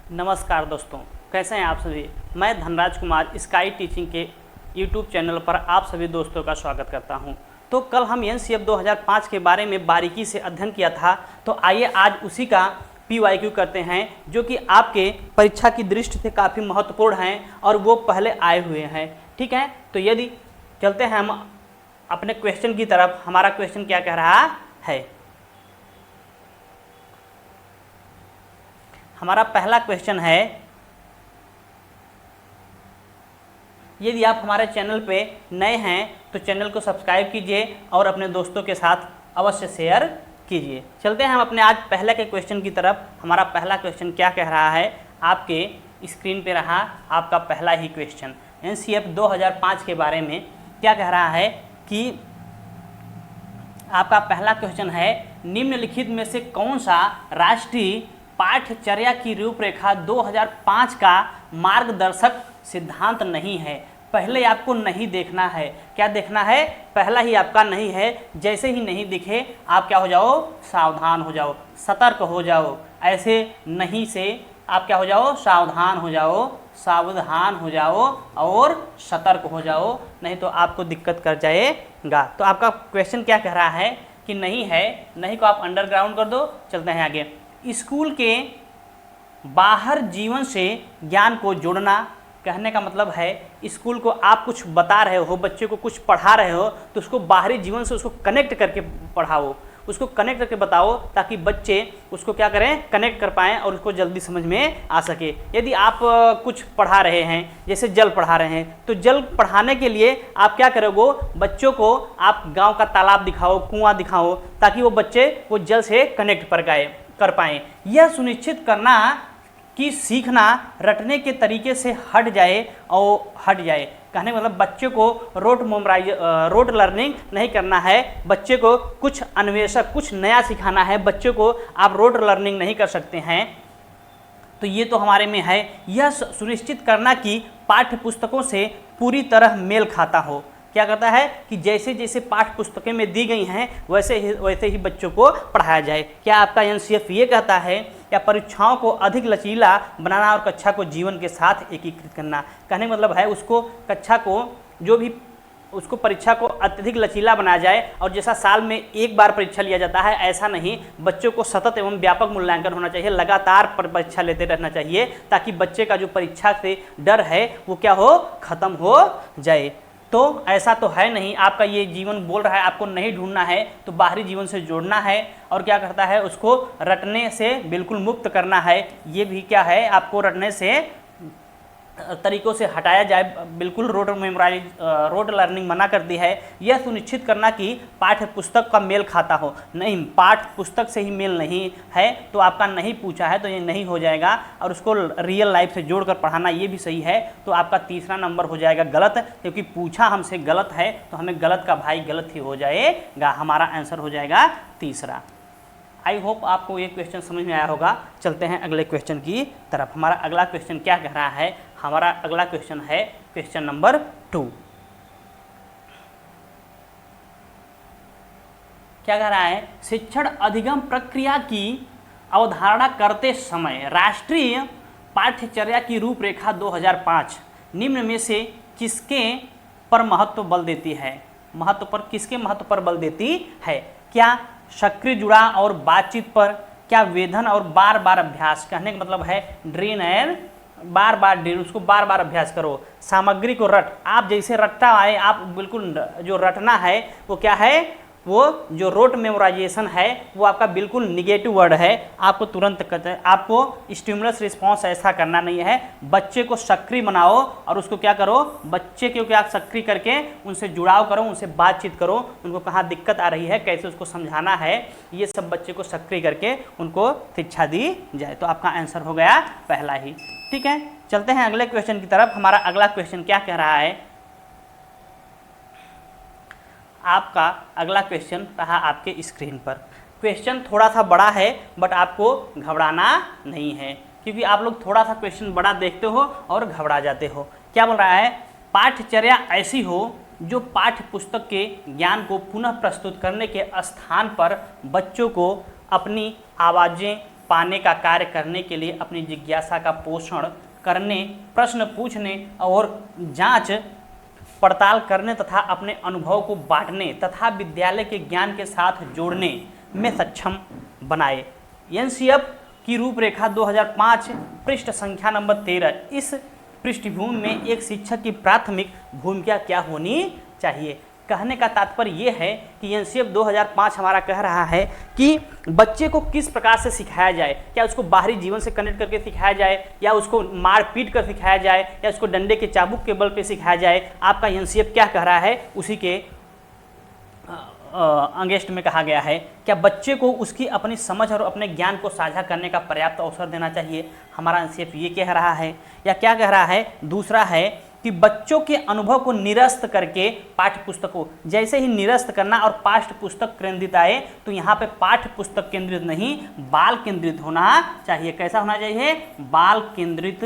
नमस्कार दोस्तों, कैसे हैं आप सभी। मैं धनराज कुमार स्काई टीचिंग के यूट्यूब चैनल पर आप सभी दोस्तों का स्वागत करता हूं। तो कल हम एनसीएफ 2005 के बारे में बारीकी से अध्ययन किया था, तो आइए आज उसी का पीवाईक्यू करते हैं, जो कि आपके परीक्षा की दृष्टि से काफ़ी महत्वपूर्ण हैं और वो पहले आए हुए हैं। ठीक है, तो यदि चलते हैं हम अपने क्वेश्चन की तरफ। हमारा क्वेश्चन क्या कह रहा है। हमारा पहला क्वेश्चन है, यदि आप हमारे चैनल पे नए हैं तो चैनल को सब्सक्राइब कीजिए और अपने दोस्तों के साथ अवश्य शेयर कीजिए। चलते हैं हम अपने आज पहले के क्वेश्चन की तरफ। हमारा पहला क्वेश्चन क्या कह रहा है, आपके स्क्रीन पे रहा आपका पहला ही क्वेश्चन। एनसीएफ 2005 के बारे में क्या कह रहा है कि आपका पहला क्वेश्चन है, निम्नलिखित में से कौन सा राष्ट्रीय पाठ्यचर्या की रूपरेखा 2005 का मार्गदर्शक सिद्धांत नहीं है। पहले आपको नहीं देखना है। क्या देखना है? पहला ही आपका नहीं है। जैसे ही नहीं दिखे आप क्या हो जाओ, सावधान हो जाओ, सतर्क हो जाओ। ऐसे नहीं से आप क्या हो जाओ, सावधान हो जाओ, सावधान हो जाओ और सतर्क हो जाओ, नहीं तो आपको दिक्कत कर जाएगा। तो आपका क्वेश्चन क्या कह रहा है कि नहीं है। नहीं को आप अंडरग्राउंड कर दो। चलते हैं आगे। स्कूल के बाहर जीवन से ज्ञान को जोड़ना, कहने का मतलब है स्कूल को आप कुछ बता रहे हो, बच्चे को कुछ पढ़ा रहे हो, तो उसको बाहरी जीवन से उसको कनेक्ट करके पढ़ाओ, उसको कनेक्ट करके बताओ, ताकि बच्चे उसको क्या करें, कनेक्ट कर पाएँ और उसको जल्दी समझ में आ सके। यदि आप कुछ पढ़ा रहे हैं, जैसे जल पढ़ा रहे हैं, तो जल पढ़ाने के लिए आप क्या करोगे, बच्चों को आप गांव का तालाब दिखाओ, कुआं दिखाओ, ताकि वो बच्चे वो जल से कनेक्ट कर पाएँ। यह सुनिश्चित करना कि सीखना रटने के तरीके से हट जाए। कहने का मतलब बच्चे को रोड लर्निंग नहीं करना है, बच्चे को कुछ अन्वेषक, कुछ नया सिखाना है। बच्चे को आप रोड लर्निंग नहीं कर सकते हैं। तो ये तो हमारे में है। यह सुनिश्चित करना कि पाठ्य पुस्तकों से पूरी तरह मेल खाता हो। क्या करता है कि जैसे जैसे पाठ्य पुस्तकें में दी गई हैं वैसे ही बच्चों को पढ़ाया जाए। क्या आपका एनसीएफ ये कहता है, या परीक्षाओं को अधिक लचीला बनाना और कक्षा को जीवन के साथ एकीकृत करना। कहने का मतलब है उसको कक्षा को, जो भी उसको परीक्षा को अत्यधिक लचीला बनाया जाए, और जैसा साल में एक बार परीक्षा लिया जाता है ऐसा नहीं, बच्चों को सतत एवं व्यापक मूल्यांकन होना चाहिए, लगातार परीक्षा लेते रहना चाहिए, ताकि बच्चे का जो परीक्षा से डर है वो क्या हो, खत्म हो जाए। तो ऐसा तो है नहीं, आपका ये जीवन बोल रहा है आपको नहीं ढूंढना है, तो बाहरी जीवन से जोड़ना है। और क्या करता है, उसको रटने से बिल्कुल मुक्त करना है। ये भी क्या है, आपको रटने से तरीकों से हटाया जाए। बिल्कुल रोड लर्निंग मना कर दी है। यह सुनिश्चित करना कि पाठ्य पुस्तक का मेल खाता हो। नहीं, पाठ्य पुस्तक से ही मेल नहीं है तो आपका नहीं पूछा है तो ये नहीं हो जाएगा। और उसको रियल लाइफ से जोड़कर पढ़ाना, ये भी सही है। तो आपका तीसरा नंबर हो जाएगा गलत, क्योंकि पूछा हमसे गलत है तो हमें गलत का भाई गलत ही हो जाएगा। हमारा आंसर हो जाएगा तीसरा। आई होप आपको ये क्वेश्चन समझ में आया होगा। चलते हैं अगले क्वेश्चन की तरफ। हमारा अगला क्वेश्चन क्या कह रहा है, हमारा अगला क्वेश्चन है क्वेश्चन नंबर 2। क्या कह रहा है, शिक्षण अधिगम प्रक्रिया की अवधारणा करते समय राष्ट्रीय पाठ्यचर्या की रूपरेखा 2005 निम्न में से किसके पर महत्व बल देती है। किसके महत्व पर बल देती है? क्या सक्रिय जुड़ाव और बातचीत पर, क्या वेधन और बार बार अभ्यास। कहने का मतलब है drill and bar bar drill, उसको बार बार अभ्यास करो। सामग्री को रट, आप जैसे रटता आए, आप बिल्कुल जो रटना है वो क्या है, वो जो रोट मेमोराइजेशन है वो आपका बिल्कुल निगेटिव वर्ड है। आपको तुरंत कहते हैं, आपको स्टिमुलस रिस्पॉन्स ऐसा करना नहीं है। बच्चे को सक्रिय बनाओ और उसको क्या करो, बच्चे को क्या सक्रिय करके उनसे जुड़ाव करो, उनसे बातचीत करो, उनको कहाँ दिक्कत आ रही है, कैसे उसको समझाना है, ये सब बच्चे को सक्रिय करके उनको शिक्षा दी जाए। तो आपका आंसर हो गया पहला ही। ठीक है, चलते हैं अगले क्वेश्चन की तरफ। हमारा अगला क्वेश्चन क्या कह रहा है, आपका अगला क्वेश्चन रहा आपके स्क्रीन पर। क्वेश्चन थोड़ा सा बड़ा है, बट आपको घबराना नहीं है, क्योंकि आप लोग थोड़ा सा क्वेश्चन बड़ा देखते हो और घबरा जाते हो। क्या बोल रहा है, पाठ्यचर्या ऐसी हो जो पाठ्य पुस्तक के ज्ञान को पुनः प्रस्तुत करने के स्थान पर बच्चों को अपनी आवाज़ें, पाने का कार्य करने के लिए अपनी जिज्ञासा का पोषण करने, प्रश्न पूछने और जांच पड़ताल करने तथा अपने अनुभव को बांटने तथा विद्यालय के ज्ञान के साथ जोड़ने में सक्षम बनाए। एनसीएफ की रूपरेखा 2005 पृष्ठ संख्या नंबर 13। इस पृष्ठभूमि में एक शिक्षक की प्राथमिक भूमिका क्या होनी चाहिए। कहने का तात्पर्य यह है कि एनसीएफ 2005 हमारा कह रहा है कि बच्चे को किस प्रकार से सिखाया जाए। क्या उसको बाहरी जीवन से कनेक्ट करके सिखाया जाए, या उसको मार पीट कर सिखाया जाए, या उसको डंडे के चाबुक के बल पे सिखाया जाए। आपका एनसीएफ क्या कह रहा है, उसी के अंगेस्ट में कहा गया है। क्या बच्चे को उसकी अपनी समझ और अपने ज्ञान को साझा करने का पर्याप्त अवसर देना चाहिए। हमारा एनसीएफ ये कह रहा है। या क्या कह रहा है, दूसरा है कि बच्चों के अनुभव को निरस्त करके पाठ्य पुस्तकों, जैसे ही निरस्त करना और पाठ्य पुस्तक केंद्रित आए तो यहाँ पे पाठ्य पुस्तक केंद्रित नहीं, बाल केंद्रित होना चाहिए। कैसा होना चाहिए, बाल केंद्रित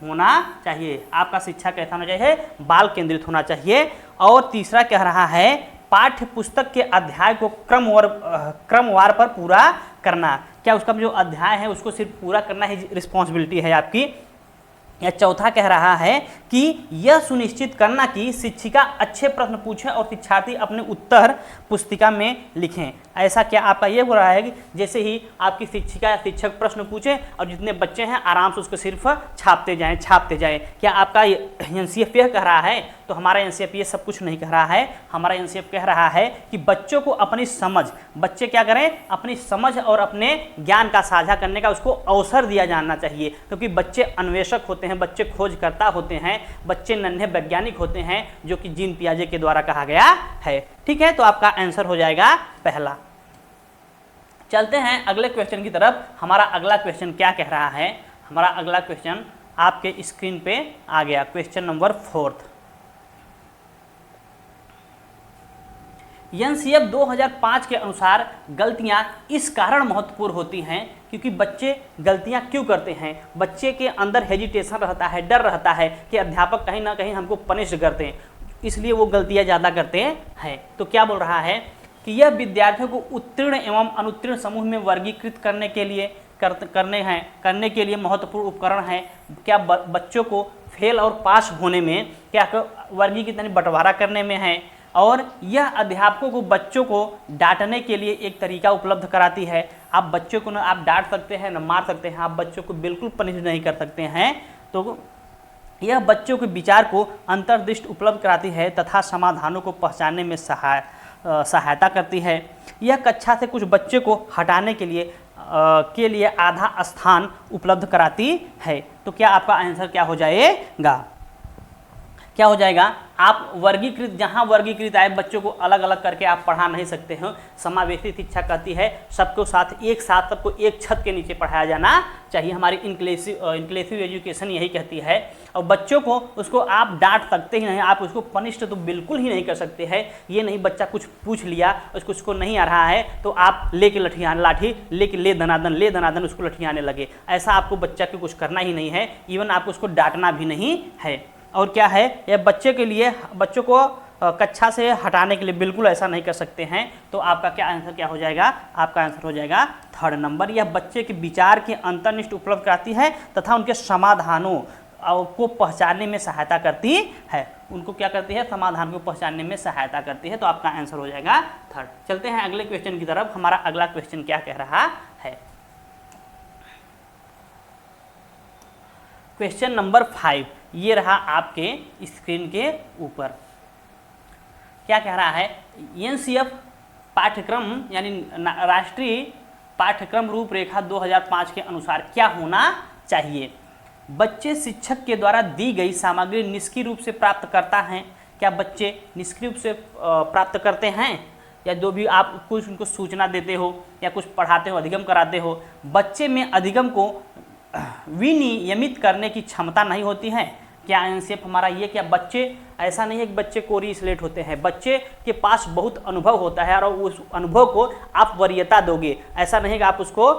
होना चाहिए। आपका शिक्षा कैसा होना चाहिए, बाल केंद्रित होना चाहिए। और तीसरा कह रहा है पाठ्य पुस्तक के अध्याय को क्रमवार पर पूरा करना। क्या उसका जो अध्याय है उसको सिर्फ पूरा करना ही रिस्पॉन्सिबिलिटी है आपकी। या चौथा कह रहा है कि यह सुनिश्चित करना कि शिक्षिका अच्छे प्रश्न पूछें और शिक्षार्थी अपने उत्तर पुस्तिका में लिखें। ऐसा क्या आपका ये बोल रहा है कि जैसे ही आपकी शिक्षिका या शिक्षक प्रश्न पूछें और जितने बच्चे हैं आराम से उसको सिर्फ छापते जाएं। क्या आपका एनसीएफ यह कह रहा है। तो हमारा एनसीएफ ये सब कुछ नहीं कह रहा है। हमारा एनसीएफ कह रहा है कि बच्चों को अपनी समझ, बच्चे क्या करें, अपनी समझ और अपने ज्ञान का साझा करने का उसको अवसर दिया जाना चाहिए। क्योंकि बच्चे अन्वेषक होते हैं, बच्चे खोजकर्ता होते हैं, बच्चे नन्हे वैज्ञानिक होते हैं, जो कि जीन पियाजे के द्वारा कहा गया है। ठीक है, तो आपका आंसर हो जाएगा पहला। चलते हैं अगले क्वेश्चन की तरफ। हमारा अगला क्वेश्चन क्या कह रहा है। हमारा अगला क्वेश्चन आपके स्क्रीन पे आ गया, क्वेश्चन नंबर 4। एनसीएफ 2005 के अनुसार गलतियां इस कारण महत्वपूर्ण होती हैं क्योंकि बच्चे गलतियां क्यों करते हैं। बच्चे के अंदर हेजिटेशन रहता है, डर रहता है कि अध्यापक कहीं ना कहीं हमको पनिश करते हैं, इसलिए वो गलतियां ज़्यादा करते हैं। तो क्या बोल रहा है कि यह विद्यार्थियों को उत्तीर्ण एवं अनुत्तीर्ण समूह में वर्गीकृत करने के लिए महत्वपूर्ण उपकरण है। क्या बच्चों को फेल और पास होने में क्या वर्गीकृत बंटवारा करने में है। और यह अध्यापकों को बच्चों को डांटने के लिए एक तरीका उपलब्ध कराती है। आप बच्चों को न आप डांट सकते हैं, न मार सकते हैं, आप बच्चों को बिल्कुल पनिश नहीं कर सकते हैं। तो यह बच्चों के विचार को अंतर्दृष्टि उपलब्ध कराती है तथा समाधानों को पहचानने में सहायता करती है। यह कक्षा से कुछ बच्चे को हटाने के लिए आधा स्थान उपलब्ध कराती है। तो क्या आपका आंसर क्या हो जाएगा, क्या हो जाएगा। आप वर्गीकृत, जहाँ वर्गीकृत आए बच्चों को अलग अलग करके आप पढ़ा नहीं सकते हो। समावेशी शिक्षा कहती है सबको साथ, एक साथ सबको एक छत के नीचे पढ़ाया जाना चाहिए। हमारी इंक्लेसिव एजुकेशन यही कहती है। और बच्चों को उसको आप डांट सकते ही नहीं, आप उसको पनिश तो बिल्कुल ही नहीं कर सकते हैं। ये नहीं बच्चा कुछ पूछ लिया, उसको नहीं आ रहा है तो आप लेके लाठी लेके ले दनादन उसको लठियाने लगे। ऐसा आपको बच्चा को कुछ करना ही नहीं है। इवन आपको उसको डांटना भी नहीं है। और क्या है, यह बच्चों को कक्षा से हटाने के लिए बिल्कुल ऐसा नहीं कर सकते हैं। तो आपका क्या आंसर क्या हो जाएगा, आपका आंसर हो जाएगा 3rd नंबर। यह बच्चे के विचार की अंतर्निष्ठ उपलब्ध कराती है तथा उनके समाधानों को पहचानने में सहायता करती है। उनको क्या करती है, समाधान को पहचानने में सहायता करती है। तो आपका आंसर हो जाएगा 3rd। चलते हैं अगले क्वेश्चन की तरफ। हमारा अगला क्वेश्चन क्या कह रहा है, क्वेश्चन नंबर 5 ये रहा आपके स्क्रीन के ऊपर। क्या कह रहा है, एनसीएफ पाठ्यक्रम यानी राष्ट्रीय पाठ्यक्रम रूपरेखा 2005 के अनुसार क्या होना चाहिए। बच्चे शिक्षक के द्वारा दी गई सामग्री निष्क्रिय रूप से प्राप्त करता है। क्या बच्चे निष्क्रिय रूप से प्राप्त करते हैं, या जो भी आप कुछ उनको सूचना देते हो या कुछ पढ़ाते हो, अधिगम कराते हो, बच्चे में अधिगम को विनियमित करने की क्षमता नहीं होती है। क्या एनसीएफ हमारा ये, क्या बच्चे ऐसा नहीं है कि बच्चे कोरी स्लेट होते हैं, बच्चे के पास बहुत अनुभव होता है और उस अनुभव को आप वरीयता दोगे, ऐसा नहीं कि आप उसको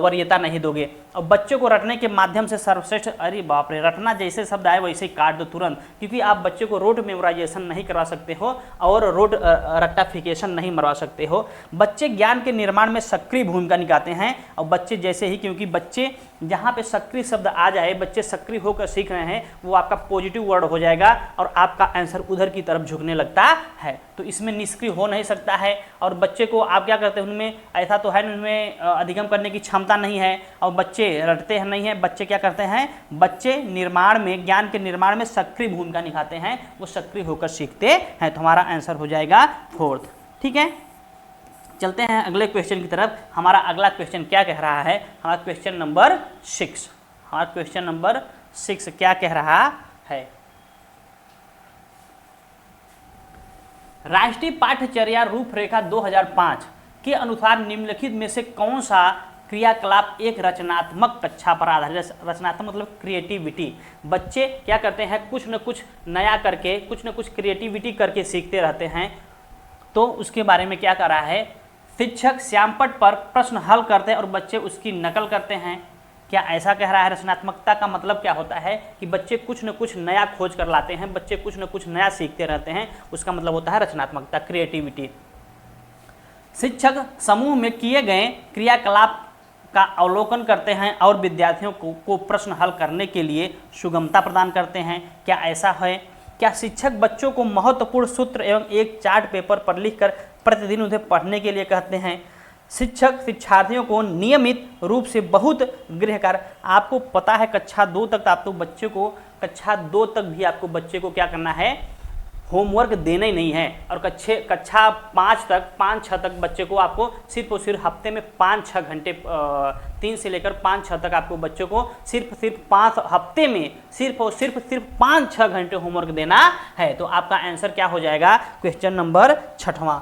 वरीयता नहीं दोगे। और बच्चे को रटने के माध्यम से सर्वश्रेष्ठ, अरे बाप रे, रटना जैसे शब्द आए वैसे ही काट दो तुरंत, क्योंकि आप बच्चे को रोड मेमोराइजेशन नहीं करवा सकते हो और रोड रेक्टिफिकेशन नहीं मरवा सकते हो। बच्चे ज्ञान के निर्माण में सक्रिय भूमिका निभाते हैं और बच्चे जैसे ही, क्योंकि बच्चे जहाँ पे सक्रिय शब्द आ जाए, बच्चे सक्रिय होकर सीख रहे हैं, वो आपका पॉजिटिव वर्ड हो जाएगा और आपका आंसर उधर की तरफ झुकने लगता है। तो इसमें निष्क्रिय हो नहीं सकता है। और बच्चे को आप क्या करते हैं, उनमें ऐसा तो है उनमें अधिगम करने की क्षमता नहीं है और बच्चे रटते हैं नहीं है, बच्चे क्या करते हैं, बच्चे निर्माण में, ज्ञान के निर्माण में सक्रिय भूमिका निभाते हैं, वो सक्रिय होकर सीखते हैं। तो हमारा आंसर हो जाएगा 4th। ठीक है, चलते हैं अगले क्वेश्चन की तरफ। हमारा अगला क्वेश्चन क्या कह रहा है, हमारा क्वेश्चन नंबर 6, हमारा क्वेश्चन नंबर 6 क्या कह रहा है, राष्ट्रीय पाठ्यचर्या रूपरेखा 2005 के अनुसार निम्नलिखित में से कौन सा क्रियाकलाप एक रचनात्मक कक्षा पर आधारित, रचनात्मक मतलब क्रिएटिविटी, बच्चे क्या करते हैं, कुछ न कुछ नया करके, कुछ न कुछ क्रिएटिविटी करके सीखते रहते हैं। तो उसके बारे में क्या कर रहा है, शिक्षक श्यामपट्ट पर प्रश्न हल करते हैं और बच्चे उसकी नकल करते हैं। क्या ऐसा कह रहा है? रचनात्मकता का मतलब क्या होता है कि बच्चे कुछ न कुछ नया खोज कर लाते हैं, बच्चे कुछ न कुछ नया सीखते रहते हैं, उसका मतलब होता है रचनात्मकता, क्रिएटिविटी। शिक्षक समूह में किए गए क्रियाकलाप का अवलोकन करते हैं और विद्यार्थियों को प्रश्न हल करने के लिए सुगमता प्रदान करते हैं। क्या ऐसा है? क्या शिक्षक बच्चों को महत्वपूर्ण सूत्र एवं एक चार्ट पेपर पर लिखकर प्रतिदिन उन्हें पढ़ने के लिए कहते हैं? शिक्षक शिक्षार्थियों को नियमित रूप से बहुत गृह कार्य, आपको पता है कक्षा 2 तक आप तो बच्चे को, कक्षा 2 तक भी आपको बच्चे को क्या करना है, होमवर्क देना ही नहीं है। और कक्षा 5 तक 5-6 तक बच्चे को आपको सिर्फ और सिर्फ हफ्ते में 5-6 घंटे 3 से लेकर 5-6 तक आपको बच्चे को सिर्फ 5 हफ्ते में सिर्फ और सिर्फ 5-6 घंटे होमवर्क देना है। तो आपका आंसर क्या हो जाएगा, क्वेश्चन नंबर 6वां,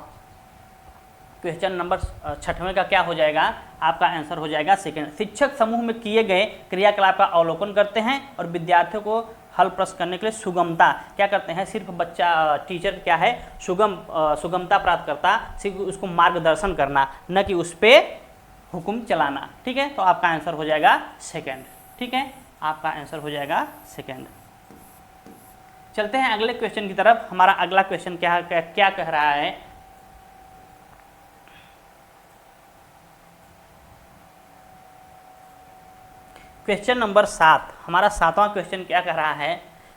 क्वेश्चन नंबर 6वें का क्या हो जाएगा, आपका आंसर हो जाएगा 2nd। शिक्षक समूह में किए गए क्रियाकलाप का अवलोकन करते हैं और विद्यार्थियों को हल प्रश्न करने के लिए सुगमता क्या करते हैं, सिर्फ बच्चा टीचर क्या है, सुगमता प्राप्त करता, सिर्फ उसको मार्गदर्शन करना, न कि उस पर हुक्म चलाना। ठीक है, तो आपका आंसर हो जाएगा 2nd। ठीक है, आपका आंसर हो जाएगा 2nd। चलते हैं अगले क्वेश्चन की तरफ। हमारा अगला क्वेश्चन क्या कह रहा है, क्वेश्चन नंबर 7, हमारा 7वां क्वेश्चन क्या कह रहा है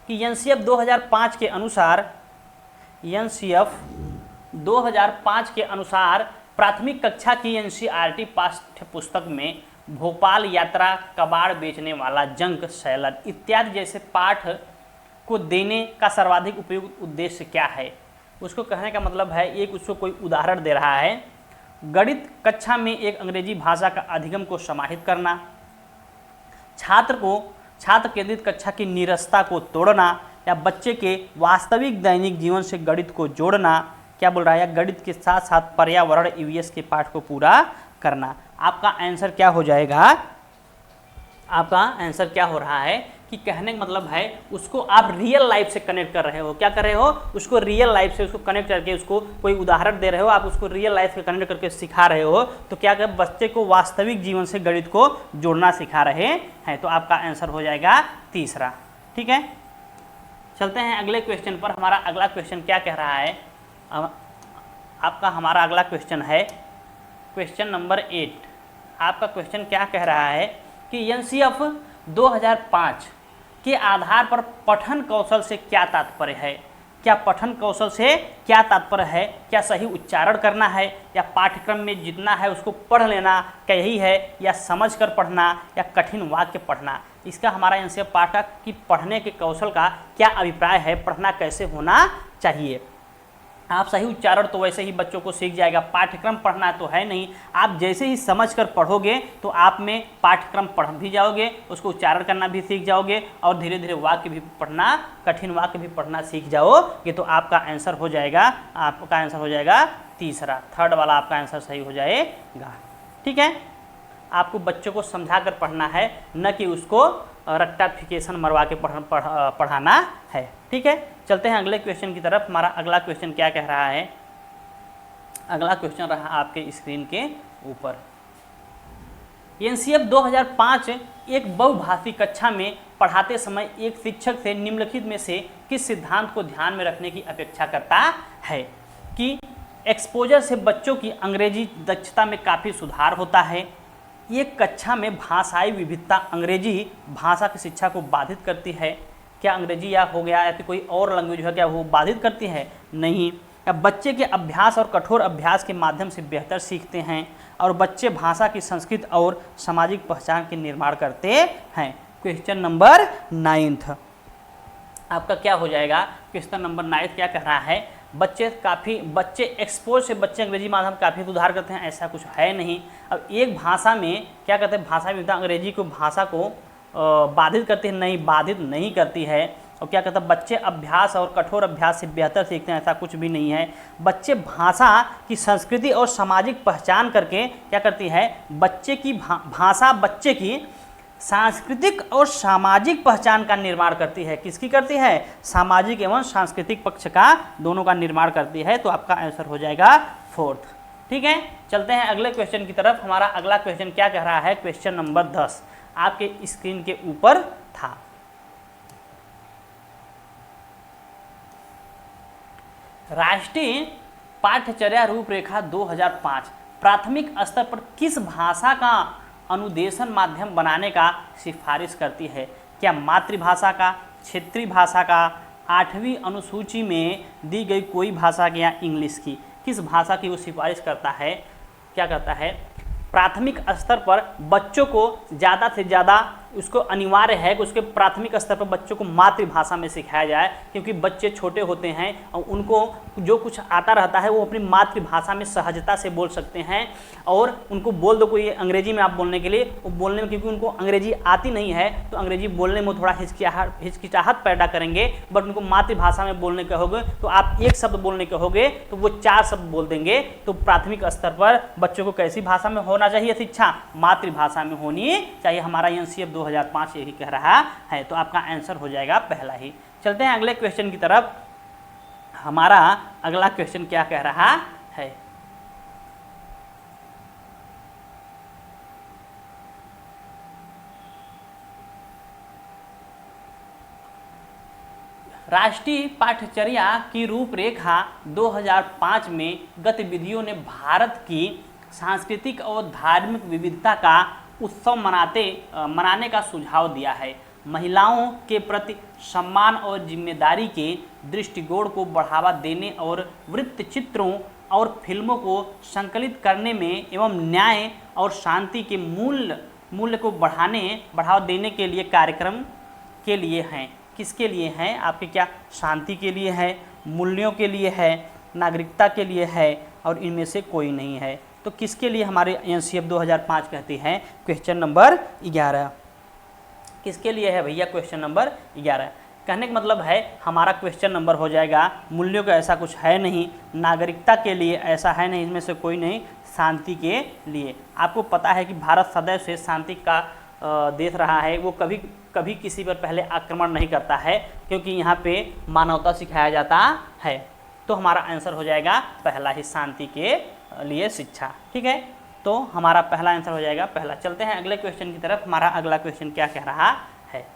कि एनसीएफ 2005 के अनुसार, एनसीएफ 2005 के अनुसार प्राथमिक कक्षा की एनसीईआरटी पाठ्य पुस्तक में भोपाल यात्रा, कबाड़ बेचने वाला, जंक सेलर इत्यादि जैसे पाठ को देने का सर्वाधिक उपयुक्त उद्देश्य क्या है। उसको कहने का मतलब है, एक उसको कोई उदाहरण दे रहा है, गणित कक्षा में एक अंग्रेजी भाषा का अधिगम को समाहित करना, छात्र केंद्रित कक्षा की नीरसता को तोड़ना, या बच्चे के वास्तविक दैनिक जीवन से गणित को जोड़ना। क्या बोल रहा है, या गणित के साथ साथ पर्यावरण ईवीएस के पाठ को पूरा करना। आपका आंसर क्या हो जाएगा, आपका आंसर क्या हो रहा है कि कहने का मतलब है उसको आप रियल लाइफ से कनेक्ट कर रहे हो। क्या कर रहे हो, उसको रियल लाइफ से उसको कनेक्ट करके उसको कोई उदाहरण दे रहे हो, आप उसको रियल लाइफ से कनेक्ट करके सिखा रहे हो। तो क्या कर, बच्चे को वास्तविक जीवन से गणित को जोड़ना सिखा रहे हैं। तो आपका आंसर हो जाएगा 3रा। ठीक है, चलते हैं अगले क्वेश्चन पर। हमारा अगला क्वेश्चन क्या कह रहा है, हमारा अगला क्वेश्चन है क्वेश्चन नंबर 8। आपका क्वेश्चन क्या कह रहा है कि एनसीएफ 2005 के आधार पर पठन कौशल से क्या तात्पर्य है। क्या पठन कौशल से क्या तात्पर्य है, क्या सही उच्चारण करना है, या पाठ्यक्रम में जितना है उसको पढ़ लेना, क्या यही है, या समझ कर पढ़ना, या कठिन वाक्य पढ़ना। इसका हमारा एनसीएफ पाठक की पढ़ने के कौशल का क्या अभिप्राय है, पढ़ना कैसे होना चाहिए। आप सही उच्चारण तो वैसे ही बच्चों को सीख जाएगा, पाठ्यक्रम पढ़ना तो है नहीं। आप जैसे ही समझ कर पढ़ोगे तो आप में पाठ्यक्रम पढ़ भी जाओगे, उसको उच्चारण करना भी सीख जाओगे और धीरे धीरे वाक्य भी पढ़ना, कठिन वाक्य भी पढ़ना सीख जाओगे। तो आपका आंसर हो जाएगा, आपका आंसर हो जाएगा 3रा, 3rd वाला आपका आंसर सही हो जाएगा। ठीक है, आपको बच्चों को समझा कर पढ़ना है, न कि उसको रेक्टिफिकेशन मरवा के पढ़ाना है। ठीक है, चलते हैं अगले क्वेश्चन की तरफ। हमारा अगला क्वेश्चन क्या कह रहा है? अगला क्वेश्चन रहा आपके स्क्रीन के ऊपर। एनसीएफ 2005 एक बहुभाषी कक्षा में पढ़ाते समय एक शिक्षक से निम्नलिखित में से किस सिद्धांत को ध्यान में रखने की अपेक्षा करता है? कि एक्सपोजर से बच्चों की अंग्रेजी दक्षता में काफ़ी सुधार होता है, एक कक्षा में भाषाई विविधता अंग्रेजी भाषा की शिक्षा को बाधित करती है। क्या अंग्रेजी या हो गया या फिर कोई और लैंग्वेज है क्या वो बाधित करती है? नहीं। या बच्चे के अभ्यास और कठोर अभ्यास के माध्यम से बेहतर सीखते हैं और बच्चे भाषा की संस्कृति और सामाजिक पहचान के निर्माण करते हैं। क्वेश्चन नंबर 9 आपका क्या हो जाएगा? क्वेश्चन नंबर 9 क्या कह रहा है? बच्चे एक्सपोज से बच्चे अंग्रेजी माध्यम काफ़ी सुधार करते हैं, ऐसा कुछ है नहीं। अब एक भाषा में क्या कहते हैं, भाषा विविधता अंग्रेजी को भाषा को बाधित करती है? नहीं, बाधित नहीं करती है। और क्या कहता है, बच्चे अभ्यास और कठोर अभ्यास से बेहतर सीखते हैं, ऐसा कुछ भी नहीं है। बच्चे भाषा की संस्कृति और सामाजिक पहचान करके क्या करती है, बच्चे की भाषा बच्चे की सांस्कृतिक और सामाजिक पहचान का निर्माण करती है। किसकी करती है? सामाजिक एवं सांस्कृतिक पक्ष का, दोनों का निर्माण करती है। तो आपका आंसर हो जाएगा 4th। ठीक है, चलते हैं अगले क्वेश्चन की तरफ। हमारा अगला क्वेश्चन क्या कह रहा है? क्वेश्चन नंबर 10 आपके स्क्रीन के ऊपर था। राष्ट्रीय पाठ्यचर्या रूपरेखा 2005 प्राथमिक स्तर पर किस भाषा का अनुदेशन माध्यम बनाने का सिफारिश करती है? क्या मातृभाषा का, क्षेत्रीय भाषा का, 8वीं अनुसूची में दी गई कोई भाषा की या इंग्लिश की? किस भाषा की वो सिफारिश करता है? क्या करता है? प्राथमिक स्तर पर बच्चों को ज़्यादा से ज़्यादा उसको अनिवार्य है कि उसके प्राथमिक स्तर पर बच्चों को मातृभाषा में सिखाया जाए, क्योंकि बच्चे छोटे होते हैं और उनको जो कुछ आता रहता है वो अपनी मातृभाषा में सहजता से बोल सकते हैं। और उनको बोल दो कोई अंग्रेजी में आप बोलने के लिए, वो बोलने में क्योंकि उनको अंग्रेजी आती नहीं है तो अंग्रेजी बोलने में थोड़ा हिचकिचाहट पैदा करेंगे। बट उनको मातृभाषा में बोलने कहोगे तो आप एक शब्द बोलने कहोगे तो वो 4 शब्द बोल देंगे। तो प्राथमिक स्तर पर बच्चों को कैसी भाषा में होना चाहिए शिक्षा? मातृभाषा में होनी चाहिए। हमारा एनसीएफ 2005 यही कह रहा है। तो आपका आंसर हो जाएगा पहला ही। चलते हैं अगले क्वेश्चन की तरफ। हमारा अगला क्वेश्चन क्या कह रहा है? राष्ट्रीय पाठ्यचर्या की रूपरेखा 2005 में गतिविधियों ने भारत की सांस्कृतिक और धार्मिक विविधता का उत्सव मनाने का सुझाव दिया है। महिलाओं के प्रति सम्मान और जिम्मेदारी के दृष्टिकोण को बढ़ावा देने और वृत्त चित्रों और फिल्मों को संकलित करने में एवं न्याय और शांति के मूल्य को बढ़ावा देने के लिए कार्यक्रम के लिए हैं। किसके लिए हैं? आपके क्या शांति के लिए है, मूल्यों के लिए है, नागरिकता के लिए है और इनमें से कोई नहीं है। तो किसके लिए हमारे एनसीएफ 2005 कहती है? क्वेश्चन नंबर 11 किसके लिए है भैया? क्वेश्चन नंबर 11 कहने का मतलब है हमारा क्वेश्चन नंबर हो जाएगा मूल्यों का ऐसा कुछ है नहीं, नागरिकता के लिए ऐसा है नहीं, इसमें से कोई नहीं, शांति के लिए। आपको पता है कि भारत सदैव से शांति का देश रहा है। वो कभी किसी पर पहले आक्रमण नहीं करता है, क्योंकि यहाँ पे मानवता सिखाया जाता है। तो हमारा आंसर हो जाएगा पहला ही, शांति के लिए शिक्षा। ठीक है, तो हमारा पहला आंसर हो जाएगा पहला। चलते हैं अगले क्वेश्चन की तरफ। हमारा अगला क्वेश्चन क्या कह रहा है?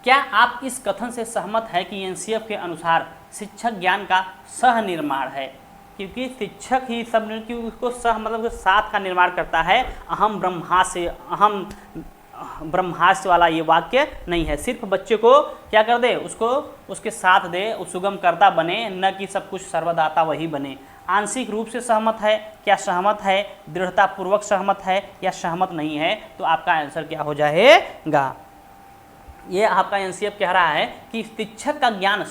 क्या आप इस कथन से सहमत है कि एनसीएफ के अनुसार शिक्षक ज्ञान का सह निर्माण है? क्योंकि शिक्षक ही सब, क्योंकि उसको सह मतलब साथ का निर्माण करता है। अहम ब्रह्मास्त्र वाला ये वाक्य नहीं है। सिर्फ बच्चे को क्या कर दे, उसको उसके साथ दे, सुगम कर्ता बने, न कि सब कुछ सर्वदाता वही बने। आंशिक रूप से सहमत है? क्या सहमत है? दृढ़तापूर्वक सहमत है या सहमत नहीं है? तो आपका आंसर क्या हो जाएगा? ये आपका एनसीएफ कह रहा है कि शिक्षक का ज्ञान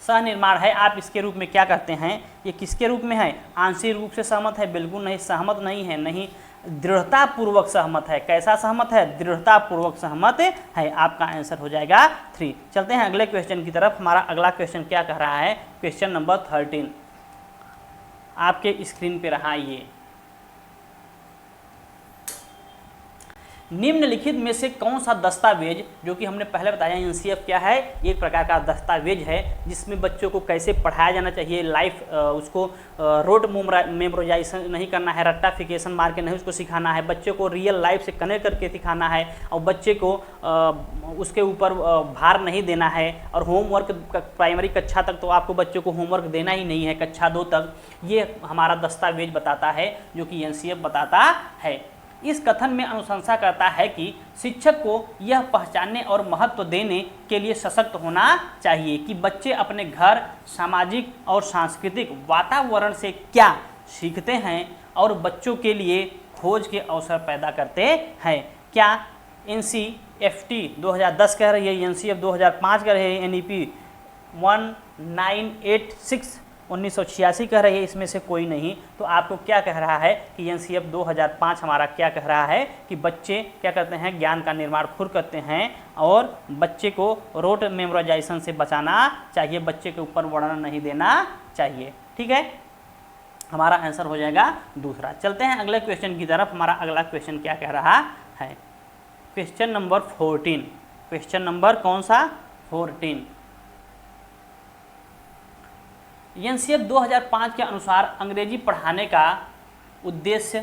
सह-निर्माण है। आप इसके रूप में क्या करते हैं? ये किसके रूप में है? आंशिक रूप से सहमत है? बिल्कुल नहीं, सहमत नहीं है। नहीं, दृढ़तापूर्वक सहमत है। कैसा सहमत है? दृढ़तापूर्वक सहमत है। आपका आंसर हो जाएगा 3। चलते हैं अगले क्वेश्चन की तरफ। हमारा अगला क्वेश्चन क्या कह रहा है? Question number 13। आपके स्क्रीन पे रहा ये। निम्नलिखित में से कौन सा दस्तावेज, जो कि हमने पहले बताया एनसीएफ क्या है, एक प्रकार का दस्तावेज है जिसमें बच्चों को कैसे पढ़ाया जाना चाहिए, लाइफ उसको रोड मेमोराइजेशन नहीं करना है, रट्टाफिकेशन मार के नहीं उसको सिखाना है, बच्चों को रियल लाइफ से कनेक्ट करके सिखाना है, और बच्चे को उसके ऊपर भार नहीं देना है। और होमवर्क प्राइमरी कक्षा तक तो आपको बच्चों को होमवर्क देना ही नहीं है, कक्षा 2 तक। ये हमारा दस्तावेज बताता है, जो कि एनसीएफ बताता है। इस कथन में अनुशंसा करता है कि शिक्षक को यह पहचानने और महत्व देने के लिए सशक्त होना चाहिए कि बच्चे अपने घर, सामाजिक और सांस्कृतिक वातावरण से क्या सीखते हैं और बच्चों के लिए खोज के अवसर पैदा करते हैं। क्या एनसीएफटी 2010 कह रही है, एनसीएफ 2005 कह रही है, एनईपी 1986 1986 कह रही है, इसमें से कोई नहीं। तो आपको क्या कह रहा है कि एनसीएफ 2005 हमारा क्या कह रहा है कि बच्चे क्या करते हैं, ज्ञान का निर्माण खुद करते हैं और बच्चे को रोट मेमोराइजेशन से बचाना चाहिए, बच्चे के ऊपर वर्णन नहीं देना चाहिए। ठीक है, हमारा आंसर हो जाएगा दूसरा। चलते हैं अगले क्वेश्चन की तरफ। हमारा अगला क्वेश्चन क्या कह रहा है, क्वेश्चन नंबर 14। क्वेश्चन नंबर कौन सा, 14। एनसीएफ 2005 के अनुसार अंग्रेजी पढ़ाने का उद्देश्य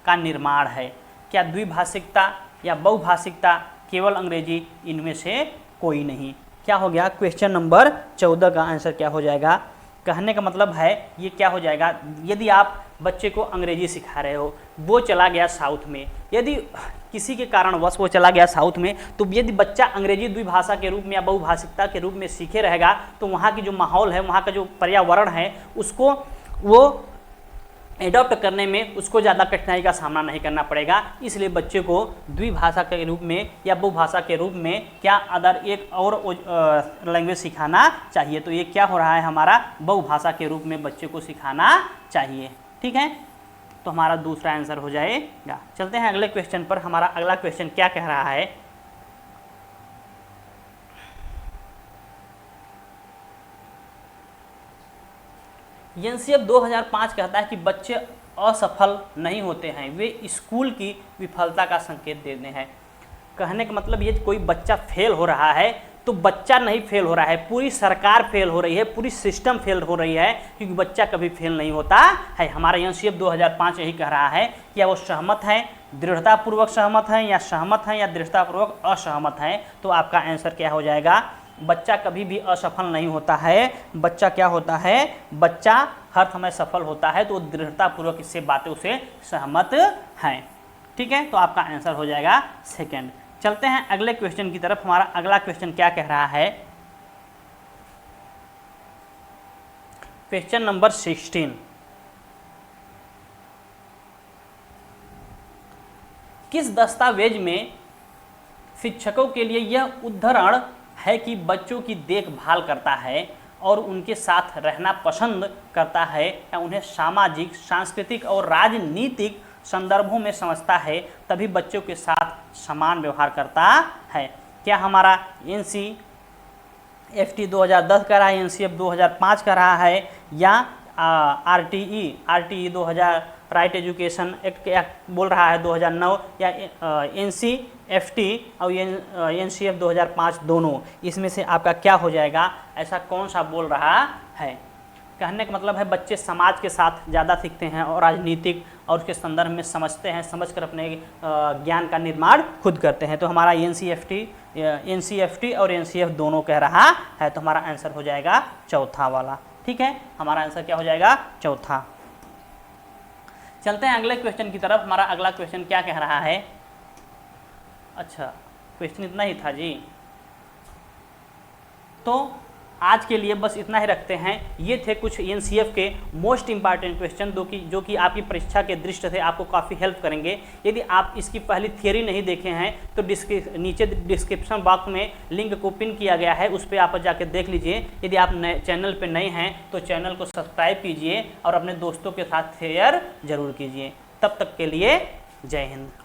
का निर्माण है। क्या द्विभाषिकता या बहुभाषिकता, केवल अंग्रेजी, इनमें से कोई नहीं। क्या हो गया, क्वेश्चन नंबर 14 का आंसर क्या हो जाएगा। कहने का मतलब है ये क्या हो जाएगा, यदि आप बच्चे को अंग्रेजी सिखा रहे हो, वो चला गया साउथ में, यदि किसी के कारणवश वो चला गया साउथ में, तो यदि बच्चा अंग्रेजी द्विभाषा के रूप में या बहुभाषिकता के रूप में सीखे रहेगा, तो वहाँ की जो माहौल है, वहाँ का जो पर्यावरण है, उसको वो एडॉप्ट करने में उसको ज़्यादा कठिनाई का सामना नहीं करना पड़ेगा। इसलिए बच्चे को द्विभाषा के रूप में या बहुभाषा के रूप में क्या अदर एक और लैंग्वेज सिखाना चाहिए। तो ये क्या हो रहा है, हमारा बहुभाषा के रूप में बच्चे को सिखाना चाहिए। ठीक है, तो हमारा दूसरा आंसर हो जाएगा। चलते हैं अगले क्वेश्चन पर। हमारा अगला क्वेश्चन क्या कह रहा है, एनसीएफ 2005 कहता है कि बच्चे असफल नहीं होते हैं, वे स्कूल की विफलता का संकेत देते हैं। कहने का मतलब ये कोई बच्चा फेल हो रहा है तो बच्चा नहीं फेल हो रहा है, पूरी सरकार फेल हो रही है, पूरी सिस्टम फेल हो रही है, क्योंकि बच्चा कभी फेल नहीं होता है। हमारा एनसीएफ 2005 यही कह रहा है। क्या वो सहमत है, दृढ़तापूर्वक सहमत है, या सहमत है, या दृढ़तापूर्वक असहमत है। तो आपका आंसर क्या हो जाएगा, बच्चा कभी भी असफल नहीं होता है। बच्चा क्या होता है, बच्चा हर समय सफल होता है, तो दृढ़तापूर्वक इससे बातों से सहमत हैं। ठीक है, तो आपका आंसर हो जाएगा सेकंड। चलते हैं अगले क्वेश्चन की तरफ। हमारा अगला क्वेश्चन क्या कह रहा है, क्वेश्चन नंबर 16। किस दस्तावेज में शिक्षकों के लिए यह उद्धरण है कि बच्चों की देखभाल करता है और उनके साथ रहना पसंद करता है, या उन्हें सामाजिक, सांस्कृतिक और राजनीतिक संदर्भों में समझता है, तभी बच्चों के साथ समान व्यवहार करता है। क्या हमारा एनसीएफटी 2010 का रहा है, एनसीएफ 2005 का रहा है, या आरटीई 2000 राइट एजुकेशन एक्ट बोल रहा है 2009, या एनसीएफटी और एनसीएफ 2005 दोनों, इसमें से आपका क्या हो जाएगा, ऐसा कौन सा बोल रहा है। कहने का मतलब है बच्चे समाज के साथ ज़्यादा सीखते हैं और राजनीतिक और उसके संदर्भ में समझते हैं, समझकर अपने ज्ञान का निर्माण खुद करते हैं। तो हमारा एनसीएफटी और एनसीएफ दोनों कह रहा है, तो हमारा आंसर हो जाएगा चौथा वाला। ठीक है, हमारा आंसर क्या हो जाएगा, चौथा। चलते हैं अगले क्वेश्चन की तरफ। हमारा अगला क्वेश्चन क्या कह रहा है, अच्छा क्वेश्चन इतना ही था जी। तो आज के लिए बस इतना ही रखते हैं। ये थे कुछ एनसीएफ के मोस्ट इंपॉर्टेंट क्वेश्चन जो कि आपकी परीक्षा के दृष्टि से आपको काफ़ी हेल्प करेंगे। यदि आप इसकी पहली थियरी नहीं देखे हैं तो नीचे डिस्क्रिप्शन बॉक्स में लिंक को पिन किया गया है, उस पर आप जाकर देख लीजिए। यदि आप चैनल पर नए हैं तो चैनल को सब्सक्राइब कीजिए और अपने दोस्तों के साथ शेयर जरूर कीजिए। तब तक के लिए जय हिंद।